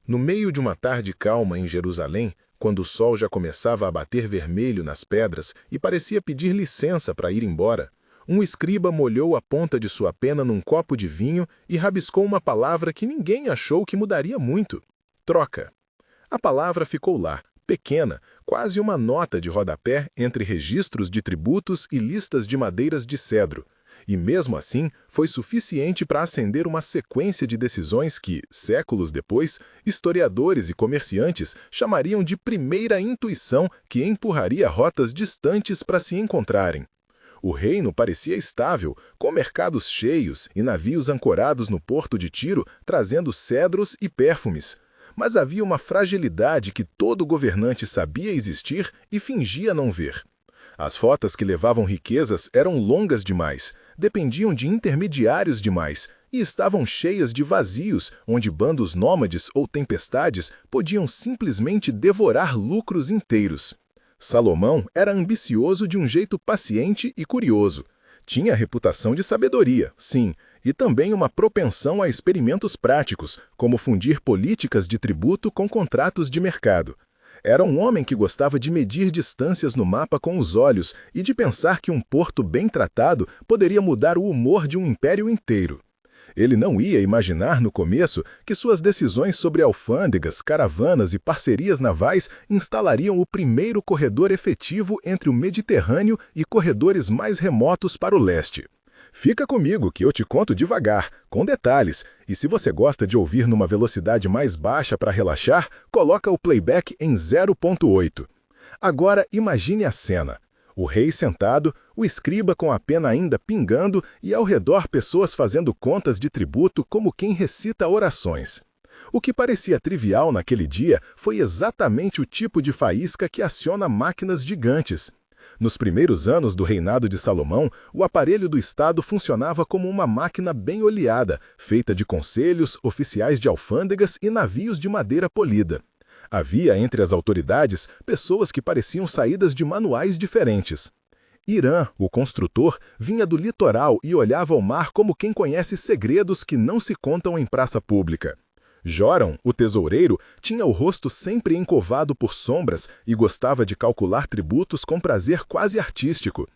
No meio de uma tarde calma em Jerusalém, quando o sol já começava a bater vermelho nas pedras e parecia pedir licença para ir embora, um escriba molhou a ponta de sua pena num copo de vinho e rabiscou uma palavra que ninguém achou que mudaria muito: troca. A palavra ficou lá, pequena, quase uma nota de rodapé entre registros de tributos e listas de madeiras de cedro. E mesmo assim, foi suficiente para acender uma sequência de decisões que, séculos depois, historiadores e comerciantes chamariam de primeira intuição que empurraria rotas distantes para se encontrarem. O reino parecia estável, com mercados cheios e navios ancorados no porto de Tiro trazendo cedros e perfumes. Mas havia uma fragilidade que todo governante sabia existir e fingia não ver. As rotas que levavam riquezas eram longas demais, dependiam de intermediários demais e estavam cheias de vazios onde bandos nômades ou tempestades podiam simplesmente devorar lucros inteiros. Salomão era ambicioso de um jeito paciente e curioso. Tinha reputação de sabedoria, sim, e também uma propensão a experimentos práticos, como fundir políticas de tributo com contratos de mercado. Era um homem que gostava de medir distâncias no mapa com os olhos e de pensar que um porto bem tratado poderia mudar o humor de um império inteiro. Ele não ia imaginar no começo que suas decisões sobre alfândegas, caravanas e parcerias navais instalariam o primeiro corredor efetivo entre o Mediterrâneo e corredores mais remotos para o leste. Fica comigo que eu te conto devagar, com detalhes, e se você gosta de ouvir numa velocidade mais baixa para relaxar, coloca o playback em 0.8. Agora imagine a cena. O rei sentado, o escriba com a pena ainda pingando e ao redor pessoas fazendo contas de tributo como quem recita orações. O que parecia trivial naquele dia foi exatamente o tipo de faísca que aciona máquinas gigantes. Nos primeiros anos do reinado de Salomão, o aparelho do Estado funcionava como uma máquina bem oleada, feita de conselhos, oficiais de alfândegas e navios de madeira polida. Havia entre as autoridades pessoas que pareciam saídas de manuais diferentes. Irã, o construtor, vinha do litoral e olhava o mar como quem conhece segredos que não se contam em praça pública. Joram, o tesoureiro, tinha o rosto sempre encovado por sombras e gostava de calcular tributos com prazer quase artístico.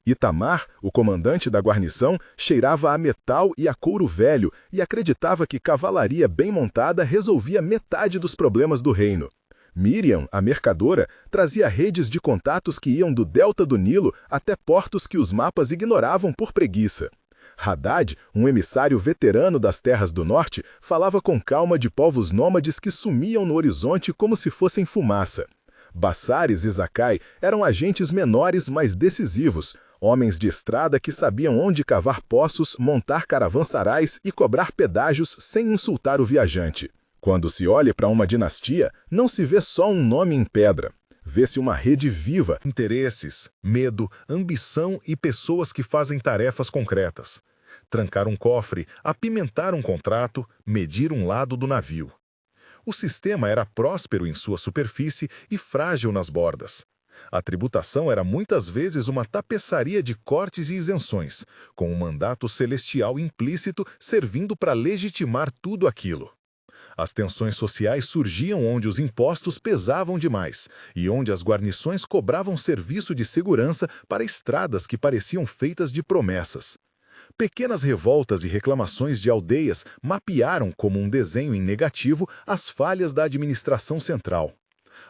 Itamar, o comandante da guarnição, cheirava a metal e a couro velho e acreditava que cavalaria bem montada resolvia metade dos problemas do reino. Miriam, a mercadora, trazia redes de contatos que iam do delta do Nilo até portos que os mapas ignoravam por preguiça. Haddad, um emissário veterano das terras do norte, falava com calma de povos nômades que sumiam no horizonte como se fossem fumaça. Bassares e Zacai eram agentes menores, mas decisivos, homens de estrada que sabiam onde cavar poços, montar caravansarais e cobrar pedágios sem insultar o viajante. Quando se olha para uma dinastia, não se vê só um nome em pedra. Vê-se uma rede viva, interesses, medo, ambição e pessoas que fazem tarefas concretas. Trancar um cofre, apimentar um contrato, medir um lado do navio. O sistema era próspero em sua superfície e frágil nas bordas. A tributação era muitas vezes uma tapeçaria de cortes e isenções, com um mandato celestial implícito servindo para legitimar tudo aquilo. As tensões sociais surgiam onde os impostos pesavam demais e onde as guarnições cobravam serviço de segurança para estradas que pareciam feitas de promessas. Pequenas revoltas e reclamações de aldeias mapearam como um desenho em negativo as falhas da administração central.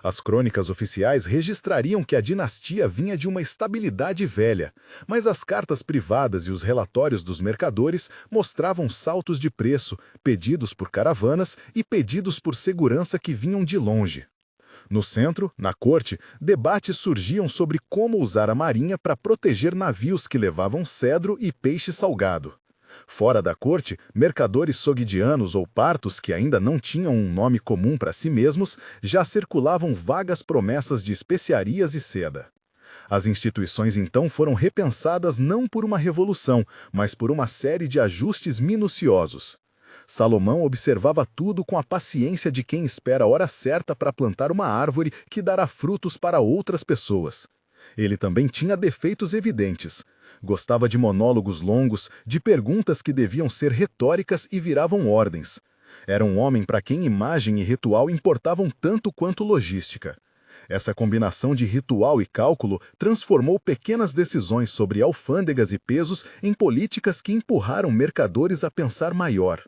As crônicas oficiais registrariam que a dinastia vinha de uma estabilidade velha, mas as cartas privadas e os relatórios dos mercadores mostravam saltos de preço, pedidos por caravanas e pedidos por segurança que vinham de longe. No centro, na corte, debates surgiam sobre como usar a marinha para proteger navios que levavam cedro e peixe salgado. Fora da corte, mercadores sogdianos ou partos que ainda não tinham um nome comum para si mesmos, já circulavam vagas promessas de especiarias e seda. As instituições então foram repensadas não por uma revolução, mas por uma série de ajustes minuciosos. Salomão observava tudo com a paciência de quem espera a hora certa para plantar uma árvore que dará frutos para outras pessoas. Ele também tinha defeitos evidentes. Gostava de monólogos longos, de perguntas que deviam ser retóricas e viravam ordens. Era um homem para quem imagem e ritual importavam tanto quanto logística. Essa combinação de ritual e cálculo transformou pequenas decisões sobre alfândegas e pesos em políticas que empurraram mercadores a pensar maior.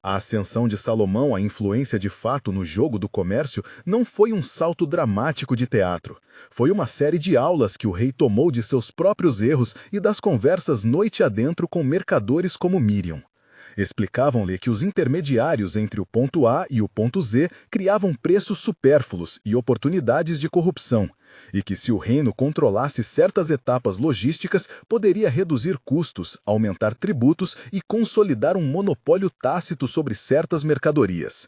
A ascensão de Salomão à influência de fato no jogo do comércio não foi um salto dramático de teatro. Foi uma série de aulas que o rei tomou de seus próprios erros e das conversas noite adentro com mercadores como Miriam. Explicavam-lhe que os intermediários entre o ponto A e o ponto Z criavam preços supérfluos e oportunidades de corrupção, e que se o reino controlasse certas etapas logísticas, poderia reduzir custos, aumentar tributos e consolidar um monopólio tácito sobre certas mercadorias.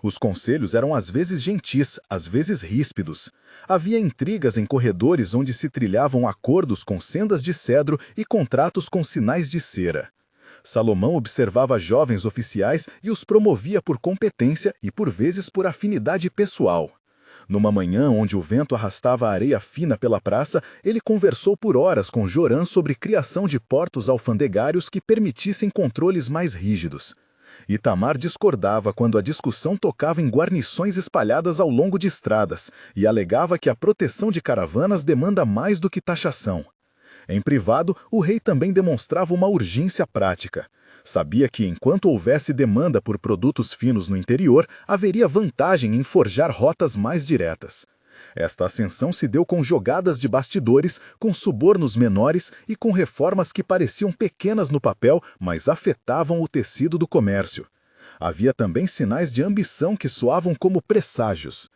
Os conselhos eram às vezes gentis, às vezes ríspidos. Havia intrigas em corredores onde se trilhavam acordos com sendas de cedro e contratos com sinais de cera. Salomão observava jovens oficiais e os promovia por competência e por vezes por afinidade pessoal. Numa manhã onde o vento arrastava a areia fina pela praça, ele conversou por horas com Joram sobre criação de portos alfandegários que permitissem controles mais rígidos. Itamar discordava quando a discussão tocava em guarnições espalhadas ao longo de estradas e alegava que a proteção de caravanas demanda mais do que taxação. Em privado, o rei também demonstrava uma urgência prática. Sabia que, enquanto houvesse demanda por produtos finos no interior, haveria vantagem em forjar rotas mais diretas. Esta ascensão se deu com jogadas de bastidores, com subornos menores e com reformas que pareciam pequenas no papel, mas afetavam o tecido do comércio. Havia também sinais de ambição que soavam como presságios.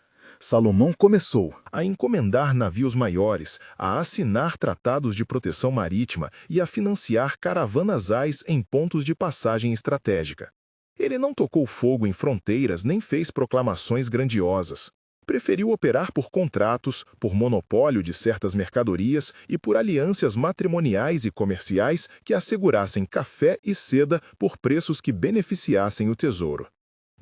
Salomão começou a encomendar navios maiores, a assinar tratados de proteção marítima e a financiar caravanas ais em pontos de passagem estratégica. Ele não tocou fogo em fronteiras nem fez proclamações grandiosas. Preferiu operar por contratos, por monopólio de certas mercadorias e por alianças matrimoniais e comerciais que assegurassem café e seda por preços que beneficiassem o tesouro.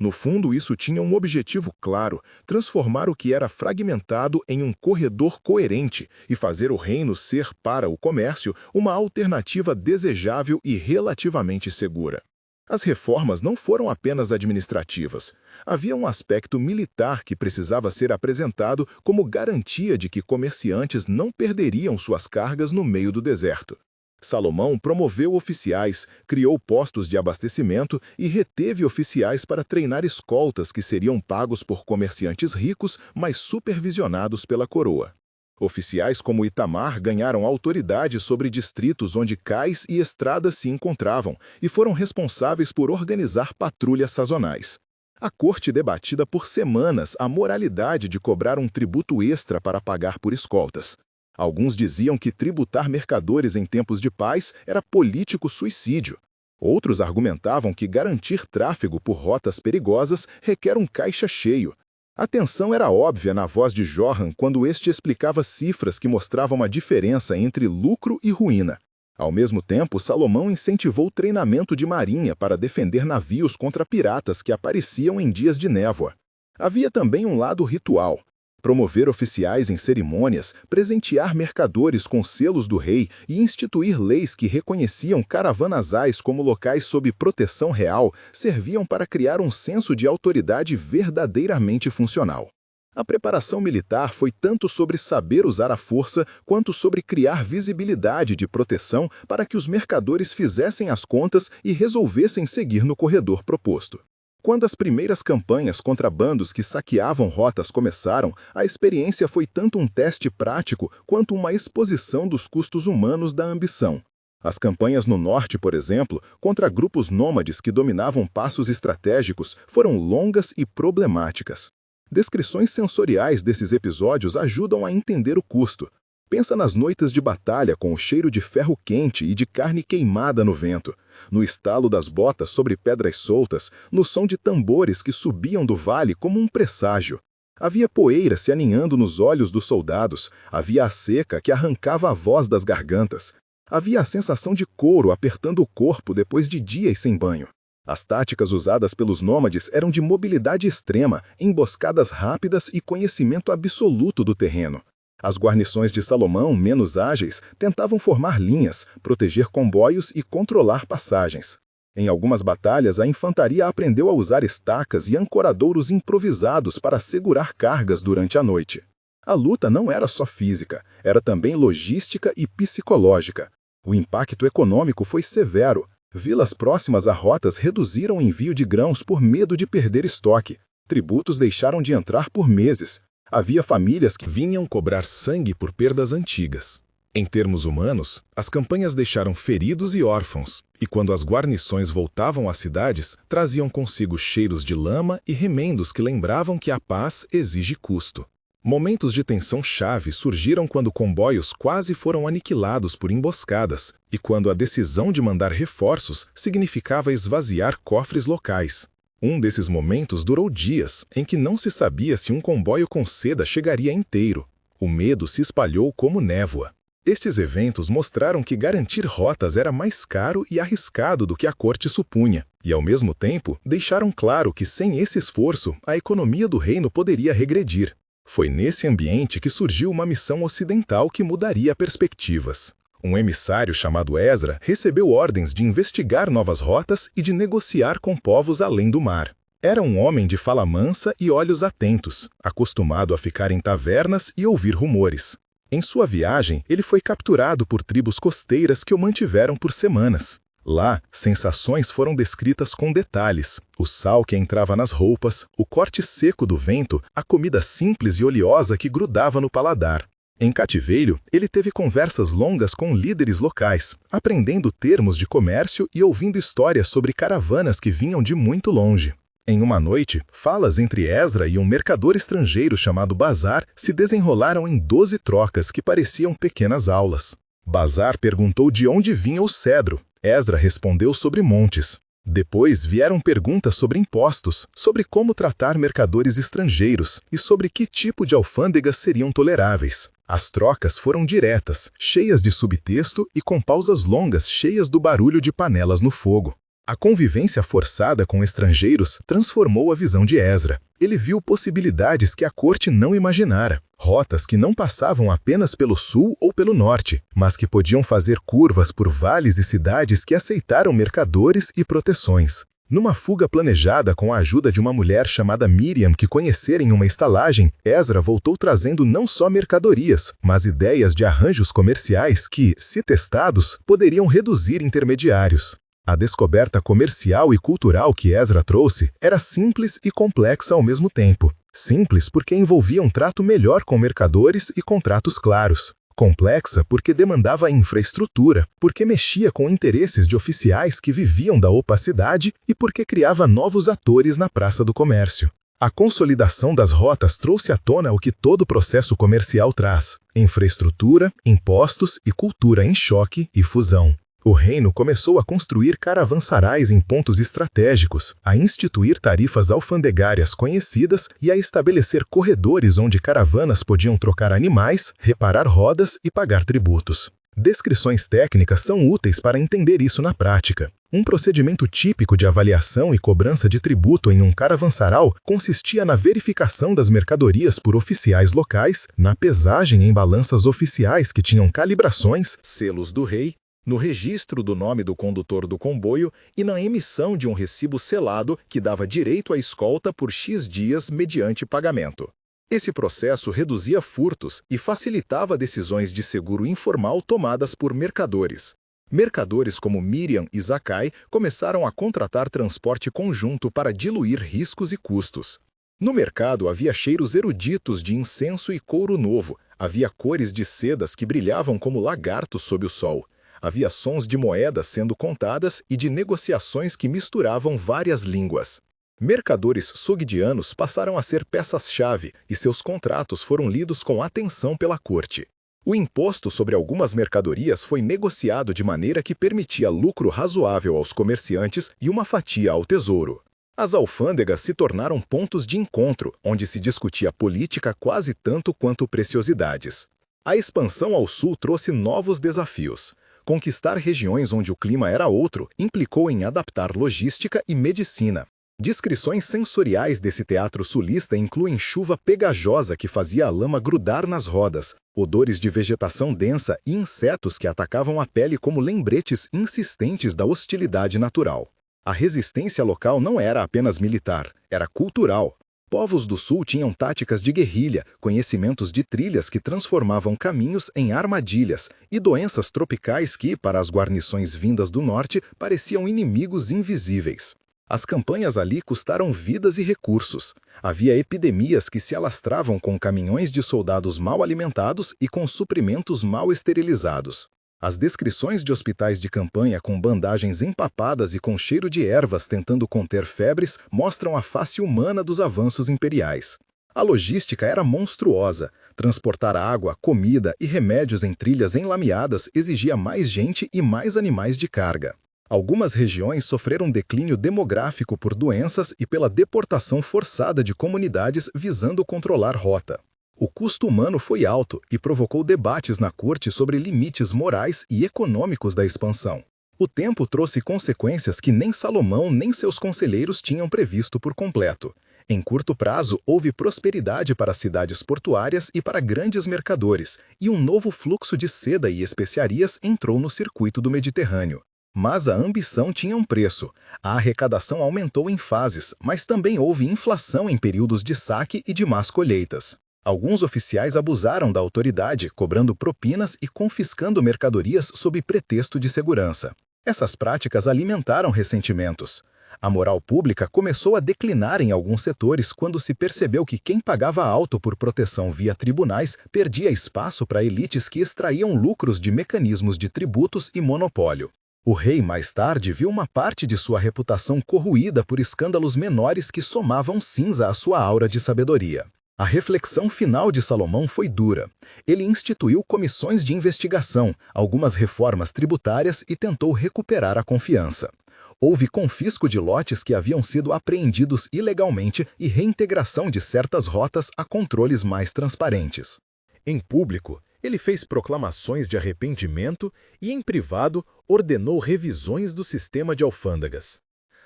No fundo, isso tinha um objetivo claro: transformar o que era fragmentado em um corredor coerente e fazer o reino ser, para o comércio, uma alternativa desejável e relativamente segura. As reformas não foram apenas administrativas. Havia um aspecto militar que precisava ser apresentado como garantia de que comerciantes não perderiam suas cargas no meio do deserto. Salomão promoveu oficiais, criou postos de abastecimento e reteve oficiais para treinar escoltas que seriam pagos por comerciantes ricos, mas supervisionados pela coroa. Oficiais como Itamar ganharam autoridade sobre distritos onde cais e estradas se encontravam e foram responsáveis por organizar patrulhas sazonais. A corte debatida por semanas a moralidade de cobrar um tributo extra para pagar por escoltas. Alguns diziam que tributar mercadores em tempos de paz era político suicídio. Outros argumentavam que garantir tráfego por rotas perigosas requer um caixa cheio. A tensão era óbvia na voz de Joram quando este explicava cifras que mostravam a diferença entre lucro e ruína. Ao mesmo tempo, Salomão incentivou o treinamento de marinha para defender navios contra piratas que apareciam em dias de névoa. Havia também um lado ritual. Promover oficiais em cerimônias, presentear mercadores com selos do rei e instituir leis que reconheciam caravanas ais como locais sob proteção real serviam para criar um senso de autoridade verdadeiramente funcional. A preparação militar foi tanto sobre saber usar a força quanto sobre criar visibilidade de proteção para que os mercadores fizessem as contas e resolvessem seguir no corredor proposto. Quando as primeiras campanhas contra bandos que saqueavam rotas começaram, a experiência foi tanto um teste prático quanto uma exposição dos custos humanos da ambição. As campanhas no norte, por exemplo, contra grupos nômades que dominavam passos estratégicos, foram longas e problemáticas. Descrições sensoriais desses episódios ajudam a entender o custo. Pensa nas noites de batalha com o cheiro de ferro quente e de carne queimada no vento, no estalo das botas sobre pedras soltas, no som de tambores que subiam do vale como um presságio. Havia poeira se aninhando nos olhos dos soldados, havia a seca que arrancava a voz das gargantas. Havia a sensação de couro apertando o corpo depois de dias sem banho. As táticas usadas pelos nômades eram de mobilidade extrema, emboscadas rápidas e conhecimento absoluto do terreno. As guarnições de Salomão, menos ágeis, tentavam formar linhas, proteger comboios e controlar passagens. Em algumas batalhas, a infantaria aprendeu a usar estacas e ancoradouros improvisados para segurar cargas durante a noite. A luta não era só física, era também logística e psicológica. O impacto econômico foi severo. Vilas próximas a rotas reduziram o envio de grãos por medo de perder estoque. Tributos deixaram de entrar por meses. Havia famílias que vinham cobrar sangue por perdas antigas. Em termos humanos, as campanhas deixaram feridos e órfãos, e quando as guarnições voltavam às cidades, traziam consigo cheiros de lama e remendos que lembravam que a paz exige custo. Momentos de tensão chave surgiram quando comboios quase foram aniquilados por emboscadas e quando a decisão de mandar reforços significava esvaziar cofres locais. Um desses momentos durou dias, em que não se sabia se um comboio com seda chegaria inteiro. O medo se espalhou como névoa. Estes eventos mostraram que garantir rotas era mais caro e arriscado do que a corte supunha, e ao mesmo tempo deixaram claro que sem esse esforço a economia do reino poderia regredir. Foi nesse ambiente que surgiu uma missão ocidental que mudaria perspectivas. Um emissário chamado Esdra recebeu ordens de investigar novas rotas e de negociar com povos além do mar. Era um homem de fala mansa e olhos atentos, acostumado a ficar em tavernas e ouvir rumores. Em sua viagem, ele foi capturado por tribos costeiras que o mantiveram por semanas. Lá, sensações foram descritas com detalhes: o sal que entrava nas roupas, o corte seco do vento, a comida simples e oleosa que grudava no paladar. Em cativeiro, ele teve conversas longas com líderes locais, aprendendo termos de comércio e ouvindo histórias sobre caravanas que vinham de muito longe. Em uma noite, falas entre Esdra e um mercador estrangeiro chamado Bazar se desenrolaram em 12 trocas que pareciam pequenas aulas. Bazar perguntou de onde vinha o cedro. Esdra respondeu sobre montes. Depois vieram perguntas sobre impostos, sobre como tratar mercadores estrangeiros e sobre que tipo de alfândegas seriam toleráveis. As trocas foram diretas, cheias de subtexto e com pausas longas cheias do barulho de panelas no fogo. A convivência forçada com estrangeiros transformou a visão de Esdra. Ele viu possibilidades que a corte não imaginara, rotas que não passavam apenas pelo sul ou pelo norte, mas que podiam fazer curvas por vales e cidades que aceitaram mercadores e proteções. Numa fuga planejada com a ajuda de uma mulher chamada Miriam que conhecera em uma estalagem, Esdra voltou trazendo não só mercadorias, mas ideias de arranjos comerciais que, se testados, poderiam reduzir intermediários. A descoberta comercial e cultural que Esdra trouxe era simples e complexa ao mesmo tempo. Simples porque envolvia um trato melhor com mercadores e contratos claros. Complexa porque demandava infraestrutura, porque mexia com interesses de oficiais que viviam da opacidade e porque criava novos atores na praça do comércio. A consolidação das rotas trouxe à tona o que todo processo comercial traz: infraestrutura, impostos e cultura em choque e fusão. O reino começou a construir caravansarais em pontos estratégicos, a instituir tarifas alfandegárias conhecidas e a estabelecer corredores onde caravanas podiam trocar animais, reparar rodas e pagar tributos. Descrições técnicas são úteis para entender isso na prática. Um procedimento típico de avaliação e cobrança de tributo em um caravansaral consistia na verificação das mercadorias por oficiais locais, na pesagem em balanças oficiais que tinham calibrações, selos do rei, no registro do nome do condutor do comboio e na emissão de um recibo selado que dava direito à escolta por X dias mediante pagamento. Esse processo reduzia furtos e facilitava decisões de seguro informal tomadas por mercadores. Mercadores como Miriam e Zakai começaram a contratar transporte conjunto para diluir riscos e custos. No mercado havia cheiros eruditos de incenso e couro novo, havia cores de sedas que brilhavam como lagartos sob o sol. Havia sons de moedas sendo contadas e de negociações que misturavam várias línguas. Mercadores sogdianos passaram a ser peças-chave e seus contratos foram lidos com atenção pela corte. O imposto sobre algumas mercadorias foi negociado de maneira que permitia lucro razoável aos comerciantes e uma fatia ao tesouro. As alfândegas se tornaram pontos de encontro, onde se discutia política quase tanto quanto preciosidades. A expansão ao sul trouxe novos desafios. Conquistar regiões onde o clima era outro implicou em adaptar logística e medicina. Descrições sensoriais desse teatro sulista incluem chuva pegajosa que fazia a lama grudar nas rodas, odores de vegetação densa e insetos que atacavam a pele como lembretes insistentes da hostilidade natural. A resistência local não era apenas militar, era cultural. Povos do sul tinham táticas de guerrilha, conhecimentos de trilhas que transformavam caminhos em armadilhas e doenças tropicais que, para as guarnições vindas do norte, pareciam inimigos invisíveis. As campanhas ali custaram vidas e recursos. Havia epidemias que se alastravam com caminhões de soldados mal alimentados e com suprimentos mal esterilizados. As descrições de hospitais de campanha com bandagens empapadas e com cheiro de ervas tentando conter febres mostram a face humana dos avanços imperiais. A logística era monstruosa. Transportar água, comida e remédios em trilhas enlameadas exigia mais gente e mais animais de carga. Algumas regiões sofreram declínio demográfico por doenças e pela deportação forçada de comunidades visando controlar rota. O custo humano foi alto e provocou debates na corte sobre limites morais e econômicos da expansão. O tempo trouxe consequências que nem Salomão nem seus conselheiros tinham previsto por completo. Em curto prazo, houve prosperidade para cidades portuárias e para grandes mercadores, e um novo fluxo de seda e especiarias entrou no circuito do Mediterrâneo. Mas a ambição tinha um preço. A arrecadação aumentou em fases, mas também houve inflação em períodos de saque e de más colheitas. Alguns oficiais abusaram da autoridade, cobrando propinas e confiscando mercadorias sob pretexto de segurança. Essas práticas alimentaram ressentimentos. A moral pública começou a declinar em alguns setores quando se percebeu que quem pagava alto por proteção via tribunais perdia espaço para elites que extraíam lucros de mecanismos de tributos e monopólio. O rei, mais tarde, viu uma parte de sua reputação corroída por escândalos menores que somavam cinza à sua aura de sabedoria. A reflexão final de Salomão foi dura. Ele instituiu comissões de investigação, algumas reformas tributárias e tentou recuperar a confiança. Houve confisco de lotes que haviam sido apreendidos ilegalmente e reintegração de certas rotas a controles mais transparentes. Em público, ele fez proclamações de arrependimento e, em privado, ordenou revisões do sistema de alfândegas.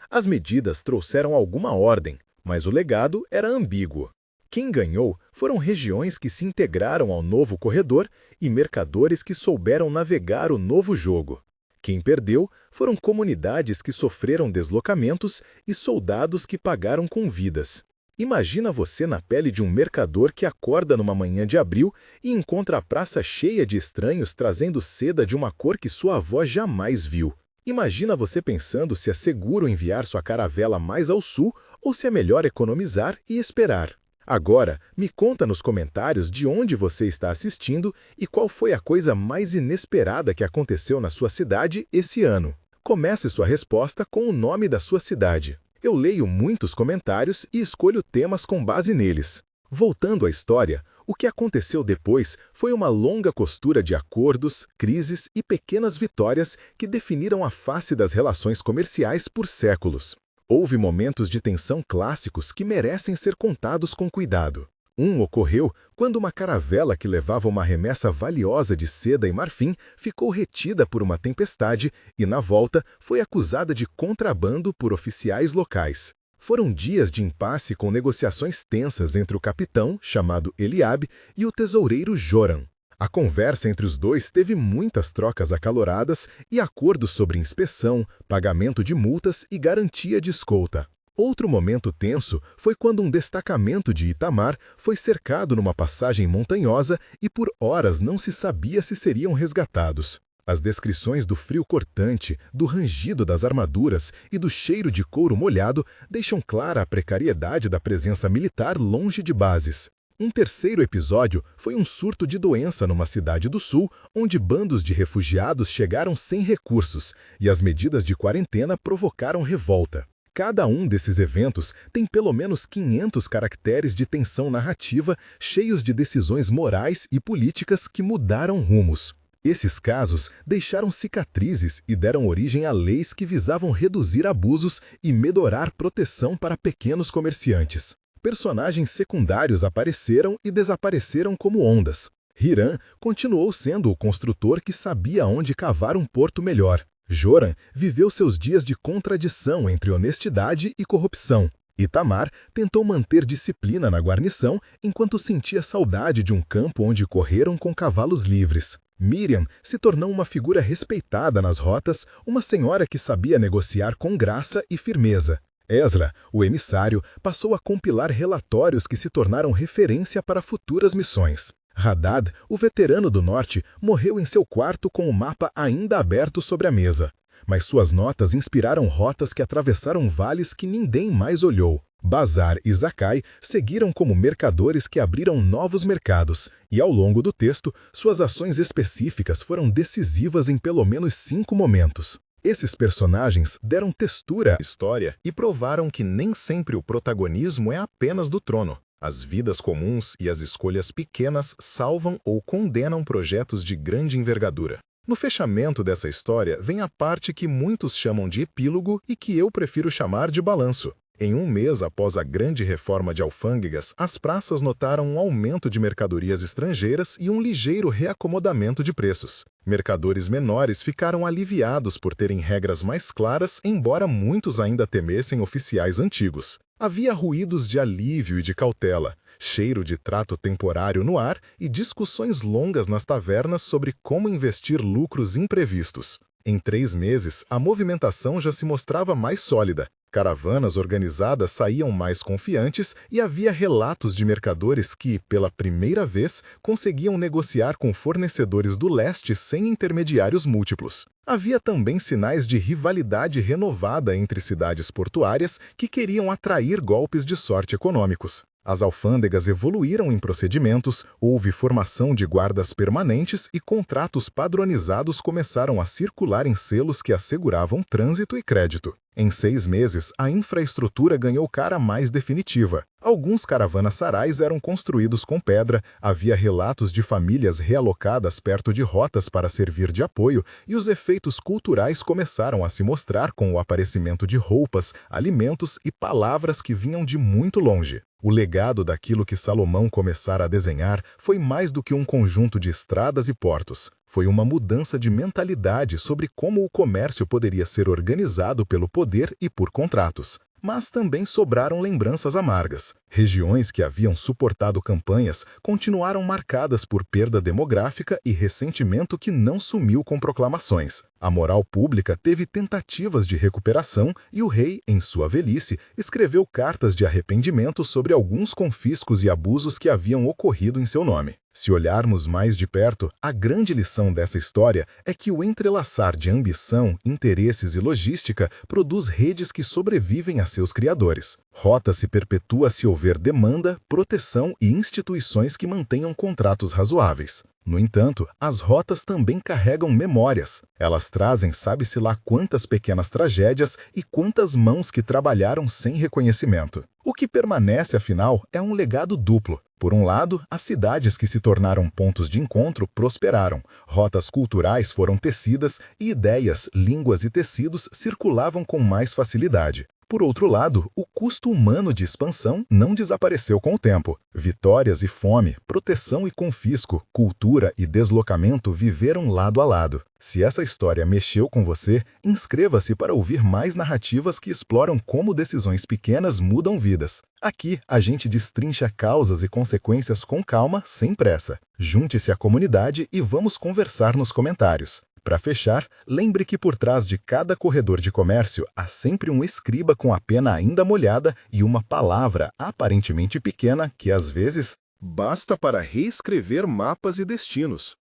As medidas trouxeram alguma ordem, mas o legado era ambíguo. Quem ganhou foram regiões que se integraram ao novo corredor e mercadores que souberam navegar o novo jogo. Quem perdeu foram comunidades que sofreram deslocamentos e soldados que pagaram com vidas. Imagina você na pele de um mercador que acorda numa manhã de abril e encontra a praça cheia de estranhos trazendo seda de uma cor que sua avó jamais viu. Imagina você pensando se é seguro enviar sua caravela mais ao sul ou se é melhor economizar e esperar. Agora, me conta nos comentários de onde você está assistindo e qual foi a coisa mais inesperada que aconteceu na sua cidade esse ano. Comece sua resposta com o nome da sua cidade. Eu leio muitos comentários e escolho temas com base neles. Voltando à história, o que aconteceu depois foi uma longa costura de acordos, crises e pequenas vitórias que definiram a face das relações comerciais por séculos. Houve momentos de tensão clássicos que merecem ser contados com cuidado. Um ocorreu quando uma caravela que levava uma remessa valiosa de seda e marfim ficou retida por uma tempestade e, na volta, foi acusada de contrabando por oficiais locais. Foram dias de impasse com negociações tensas entre o capitão, chamado Eliabe, e o tesoureiro Joram. A conversa entre os dois teve muitas trocas acaloradas e acordos sobre inspeção, pagamento de multas e garantia de escolta. Outro momento tenso foi quando um destacamento de Itamar foi cercado numa passagem montanhosa e por horas não se sabia se seriam resgatados. As descrições do frio cortante, do rangido das armaduras e do cheiro de couro molhado deixam clara a precariedade da presença militar longe de bases. Um terceiro episódio foi um surto de doença numa cidade do sul, onde bandos de refugiados chegaram sem recursos e as medidas de quarentena provocaram revolta. Cada um desses eventos tem pelo menos 500 caracteres de tensão narrativa, cheios de decisões morais e políticas que mudaram rumos. Esses casos deixaram cicatrizes e deram origem a leis que visavam reduzir abusos e melhorar proteção para pequenos comerciantes. Personagens secundários apareceram e desapareceram como ondas. Hiram continuou sendo o construtor que sabia onde cavar um porto melhor. Joram viveu seus dias de contradição entre honestidade e corrupção. Itamar tentou manter disciplina na guarnição enquanto sentia saudade de um campo onde correram com cavalos livres. Miriam se tornou uma figura respeitada nas rotas, uma senhora que sabia negociar com graça e firmeza. Esra, o emissário, passou a compilar relatórios que se tornaram referência para futuras missões. Hadad, o veterano do norte, morreu em seu quarto com o mapa ainda aberto sobre a mesa. Mas suas notas inspiraram rotas que atravessaram vales que ninguém mais olhou. Bazar e Zacai seguiram como mercadores que abriram novos mercados, e ao longo do texto, suas ações específicas foram decisivas em pelo menos 5 momentos. Esses personagens deram textura à história e provaram que nem sempre o protagonismo é apenas do trono. As vidas comuns e as escolhas pequenas salvam ou condenam projetos de grande envergadura. No fechamento dessa história vem a parte que muitos chamam de epílogo e que eu prefiro chamar de balanço. Em um mês após a grande reforma de alfândegas, as praças notaram um aumento de mercadorias estrangeiras e um ligeiro reacomodamento de preços. Mercadores menores ficaram aliviados por terem regras mais claras, embora muitos ainda temessem oficiais antigos. Havia ruídos de alívio e de cautela, cheiro de trato temporário no ar e discussões longas nas tavernas sobre como investir lucros imprevistos. Em 3 meses, a movimentação já se mostrava mais sólida. Caravanas organizadas saíam mais confiantes e havia relatos de mercadores que, pela primeira vez, conseguiam negociar com fornecedores do leste sem intermediários múltiplos. Havia também sinais de rivalidade renovada entre cidades portuárias que queriam atrair golpes de sorte econômicos. As alfândegas evoluíram em procedimentos, houve formação de guardas permanentes e contratos padronizados começaram a circular em selos que asseguravam trânsito e crédito. Em 6 meses, a infraestrutura ganhou cara mais definitiva. Alguns caravanas-sarais eram construídos com pedra, havia relatos de famílias realocadas perto de rotas para servir de apoio e os efeitos culturais começaram a se mostrar com o aparecimento de roupas, alimentos e palavras que vinham de muito longe. O legado daquilo que Salomão começara a desenhar foi mais do que um conjunto de estradas e portos. Foi uma mudança de mentalidade sobre como o comércio poderia ser organizado pelo poder e por contratos. Mas também sobraram lembranças amargas. Regiões que haviam suportado campanhas continuaram marcadas por perda demográfica e ressentimento que não sumiu com proclamações. A moral pública teve tentativas de recuperação e o rei, em sua velhice, escreveu cartas de arrependimento sobre alguns confiscos e abusos que haviam ocorrido em seu nome. Se olharmos mais de perto, a grande lição dessa história é que o entrelaçar de ambição, interesses e logística produz redes que sobrevivem a seus criadores. Rota se perpetua se houver demanda, proteção e instituições que mantenham contratos razoáveis. No entanto, as rotas também carregam memórias. Elas trazem sabe-se lá quantas pequenas tragédias e quantas mãos que trabalharam sem reconhecimento. O que permanece, afinal, é um legado duplo. Por um lado, as cidades que se tornaram pontos de encontro prosperaram, rotas culturais foram tecidas e ideias, línguas e tecidos circulavam com mais facilidade. Por outro lado, o custo humano de expansão não desapareceu com o tempo. Vitórias e fome, proteção e confisco, cultura e deslocamento viveram lado a lado. Se essa história mexeu com você, inscreva-se para ouvir mais narrativas que exploram como decisões pequenas mudam vidas. Aqui, a gente destrincha causas e consequências com calma, sem pressa. Junte-se à comunidade e vamos conversar nos comentários. Para fechar, lembre que por trás de cada corredor de comércio há sempre um escriba com a pena ainda molhada e uma palavra aparentemente pequena que, às vezes, basta para reescrever mapas e destinos.